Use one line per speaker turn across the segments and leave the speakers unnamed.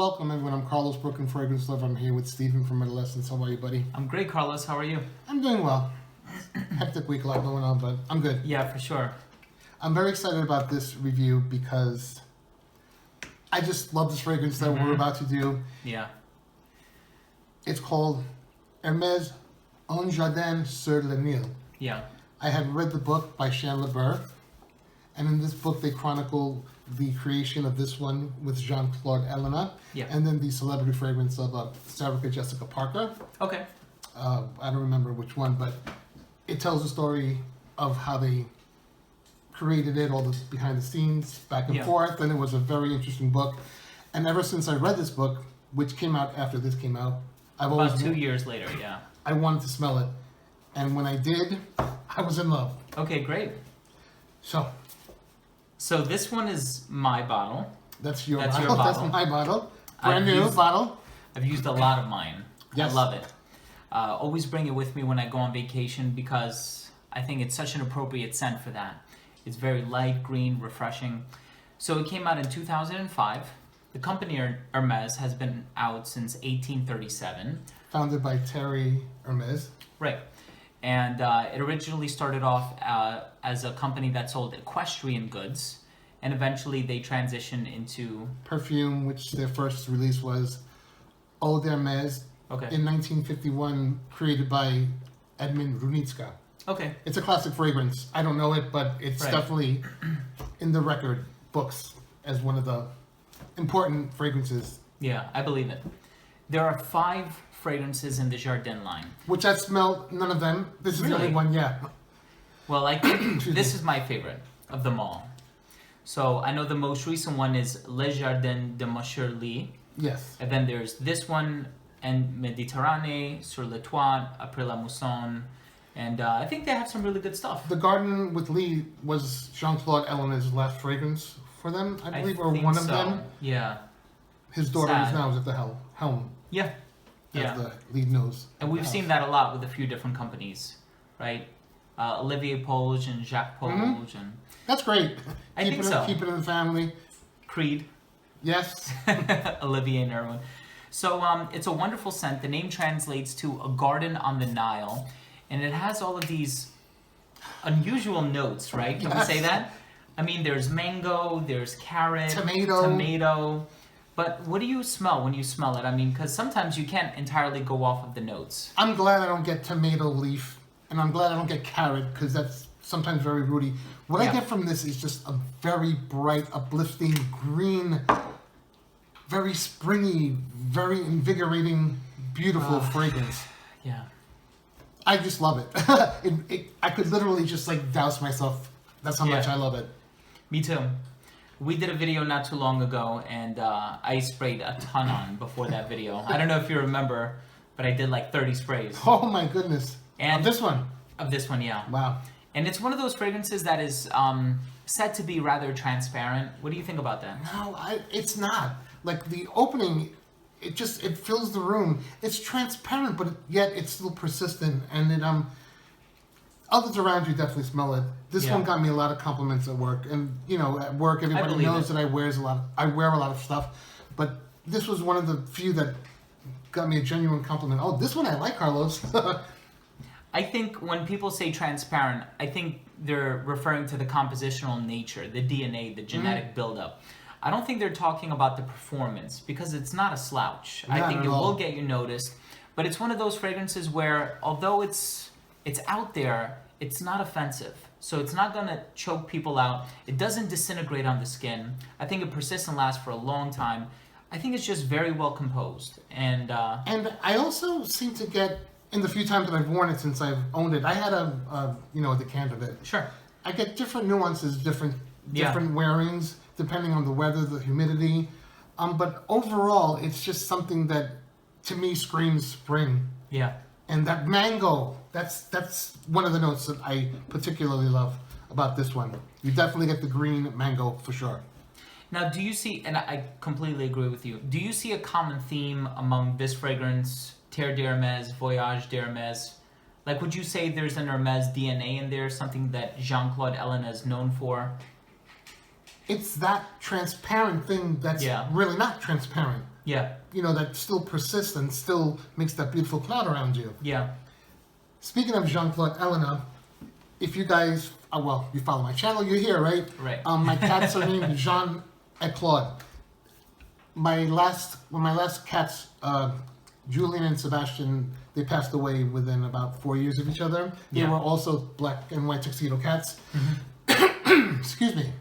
Welcome everyone, I'm Carlos, Brooklyn Fragrance Lover. I'm here with Stephen from Redolessence. How are you, buddy?
I'm great, Carlos. How are you?
I'm doing well. Hectic week, a lot going on, but I'm good.
Yeah, for sure.
I'm very excited about this review because I just love this fragrance that we're about to do.
Yeah.
It's called Hermès Jardin Sur Le Nil.
Yeah.
I had read the book by Chandler, and in this book they chronicle the creation of this one with Jean-Claude,
Yeah.
and then the celebrity fragrance of Sarah Jessica Parker.
Okay.
I don't remember which one, but it tells the story of how they created it, all the behind the scenes, back and forth, and it was a very interesting book. And ever since I read this book, which came out after this came out, I've always...
About 2 years later, yeah.
I wanted to smell it. And when I did, I was in love.
Okay, great. So this one is my bottle.
That's your
That's
bottle.
your bottle.
That's my bottle. Brand new bottle.
I've used a lot of mine.
Yes.
I love it. Always bring it with me when I go on vacation because I think it's such an appropriate scent for that. It's very light, green, refreshing. So it came out in 2005. The company Hermès has been out since 1837.
Founded by Terry Hermès.
Right. And it originally started off as a company that sold equestrian goods, and eventually they transitioned into...
Perfume, which their first release was Eau d'Hermès, in 1951, created by Edmund Runitska.
Okay.
It's a classic fragrance. I don't know it, but it's definitely in the record books as one of the important fragrances.
Yeah, I believe it. There are 5 fragrances in the Jardin line.
Which I smelled none of them. This is the only one, yeah.
Well, I think this is my favorite of them all. So I know the most recent one is Le Jardin de Monsieur Lee.
Yes.
And then there's this one, and Méditerranée, Sur le Toit, Après la Mousson. And I think they have some really good stuff.
The Garden with Lee was Jean-Claude Ellen's last fragrance for them, I believe, or one of them.
Yeah.
His daughter is now at the helm.
Yeah.
As the lead nose.
And we've seen that a lot with a few different companies, right? Olivier Polge and Jacques Polge. And
that's great.
I think so.
Keep it in the family.
Creed.
Yes.
Olivier and Erwin. So it's a wonderful scent. The name translates to a garden on the Nile. And it has all of these unusual notes, right? Can we say that? I mean, there's mango, there's carrot, tomato. But what do you smell when you smell it? I mean, because sometimes you can't entirely go off of the notes.
I'm glad I don't get tomato leaf, and I'm glad I don't get carrot, because that's sometimes very rooty. What I get from this is just a very bright, uplifting, green, very springy, very invigorating, beautiful fragrance.
Yeah.
I just love it. I could literally just like douse myself. That's how much I love it.
Me too. We did a video not too long ago, and I sprayed a ton on before that video. I don't know if you remember, but I did like 30 sprays.
Oh my goodness.
And
of this one?
Of this one, yeah.
Wow.
And it's one of those fragrances that is said to be rather transparent. What do you think about that?
No, it's not. Like the opening, it fills the room. It's transparent, but yet it's still persistent, and it others around you definitely smell it. This one got me a lot of compliments at work, and you know, at work everybody knows that I wear a lot of stuff, but this was one of the few that got me a genuine compliment. Oh, this one I like, Carlos.
I think when people say transparent, I think they're referring to the compositional nature, the DNA, the genetic buildup. I don't think they're talking about the performance, because it's not a slouch. I think it will get you noticed, but it's one of those fragrances where, although it's out there, it's not offensive. So it's not going to choke people out. It doesn't disintegrate on the skin. I think it persists and lasts for a long time. I think it's just very well composed. And
I also seem to get, in the few times that I've worn it since I've owned it, I had a decant of it.
Sure.
I get different nuances, different wearings, depending on the weather, the humidity. But overall, it's just something that, to me, screams spring.
Yeah.
And that mango, that's one of the notes that I particularly love about this one. You definitely get the green mango for sure.
Now, do you see, and I completely agree with you, do you see a common theme among this fragrance, Terre d'Hermès, Voyage d'Hermès? Like, would you say there's an Hermès DNA in there, something that Jean-Claude is known for?
It's that transparent thing that's really not transparent.
Yeah.
you know, that still persists and still makes that beautiful cloud around you.
Yeah.
Speaking of Jean-Claude, Elena, if you guys, well, you follow my channel, you're here, right?
Right.
My cats are named Jean and Claude. My last cats, Julian and Sebastian, they passed away within about 4 years of each other. They
Yeah.
were also black and white tuxedo cats. Excuse me.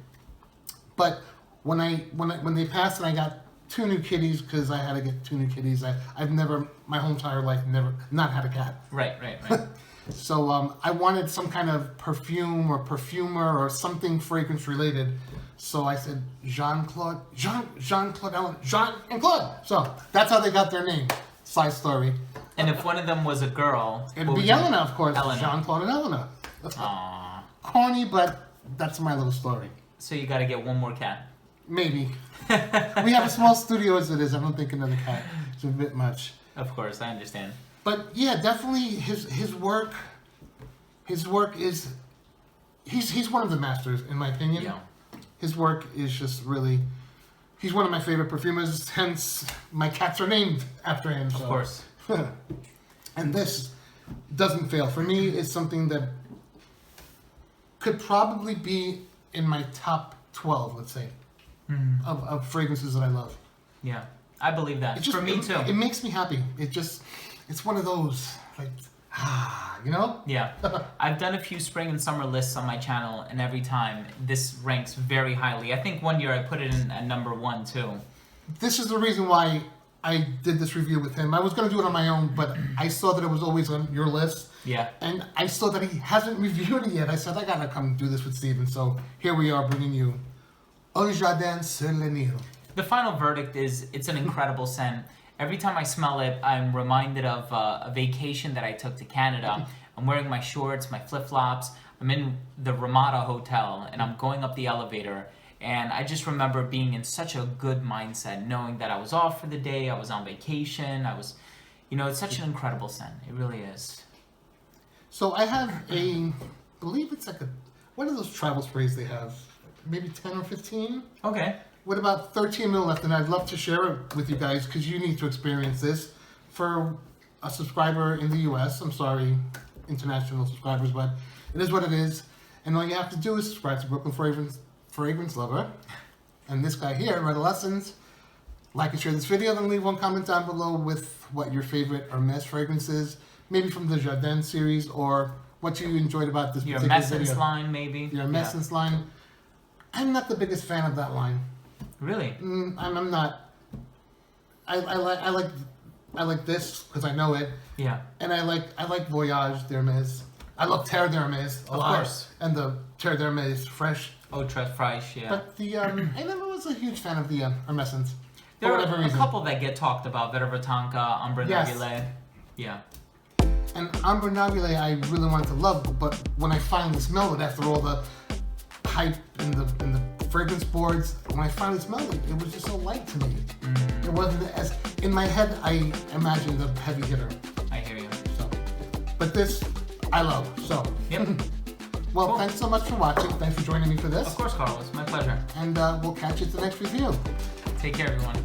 But when they passed and I got 2 new kitties, because I had to get 2 new kitties. I've never, my whole entire life, never not had a cat.
Right.
So I wanted some kind of perfume or perfumer or something fragrance related. So I said Jean-Claude, Jean-Claude, Jean and Claude. So that's how they got their name. Side story.
And if one of them was a girl,
It'd be Elena, of course.
Elena.
Jean-Claude and Elena.
Aww.
Corny, but that's my little story.
So you got to get one more cat.
Maybe. We have a small studio as it is. I don't think another cat is a bit much.
Of course, I understand.
But yeah, definitely his work is he's one of the masters in my opinion.
Yeah.
His work is just really, he's one of my favorite perfumers, hence my cats are named after him.
Of course.
And this doesn't fail. For me, it's something that could probably be in my top 12, let's say, of fragrances that I love.
Yeah, I believe that. For me too.
It makes me happy. It's one of those, like, you know?
Yeah. I've done a few spring and summer lists on my channel, and every time this ranks very highly. I think one year I put it in at number 1 too.
This is the reason why I did this review with him. I was going to do it on my own, but I saw that it was always on your list.
Yeah.
And I saw that he hasn't reviewed it yet. I said, I got to come do this with Steven. So here we are bringing you Jardin Sur Le Nil.
The final verdict is it's an incredible scent. Every time I smell it, I'm reminded of a vacation that I took to Canada. I'm wearing my shorts, my flip-flops. I'm in the Ramada Hotel, and I'm going up the elevator. And I just remember being in such a good mindset, knowing that I was off for the day, I was on vacation, it's such an incredible scent. It really is.
So I have I believe it's like one of those travel sprays they have, maybe 10 or 15.
Okay.
With about 13 mil left, and I'd love to share it with you guys because you need to experience this. For a subscriber in the US, I'm sorry, international subscribers, but it is what it is. And all you have to do is subscribe to Brooklyn Fragrance Lover. And this guy here, Redolessence, like and share this video, then leave one comment down below with what your favorite Hermès fragrance is, maybe from the Jardin series, or what you enjoyed about this
Your
particular video.
Hermès line, maybe.
Your Hermès line. I'm not the biggest fan of that line.
Really?
I'm not. I like this because I know it.
Yeah.
And I like Voyage d'Hermès. I love Terre d'Hermès a lot.
Of course.
And the Terre d'Hermès Fresh.
Oh, Très Fresh, yeah.
But the I never was a huge fan of the Hermescence.
There
For
are
whatever
a
reason.
couple that get talked about. Vetiver Tonka, Ambre
Yes.
Nabile. Yeah.
And Ambre Nabile I really wanted to love, but when I finally smelled it after all the hype in the fragrance boards, when I finally smelled it, it was just so light to me. It wasn't as in my head. I imagined a heavy hitter.
I hear you.
So, but this I love. So,
Yep.
well,
Cool.
Thanks so much for watching. Thanks for joining me for this.
Of course, Carlos. My pleasure.
And we'll catch you at the next review.
Take care, everyone.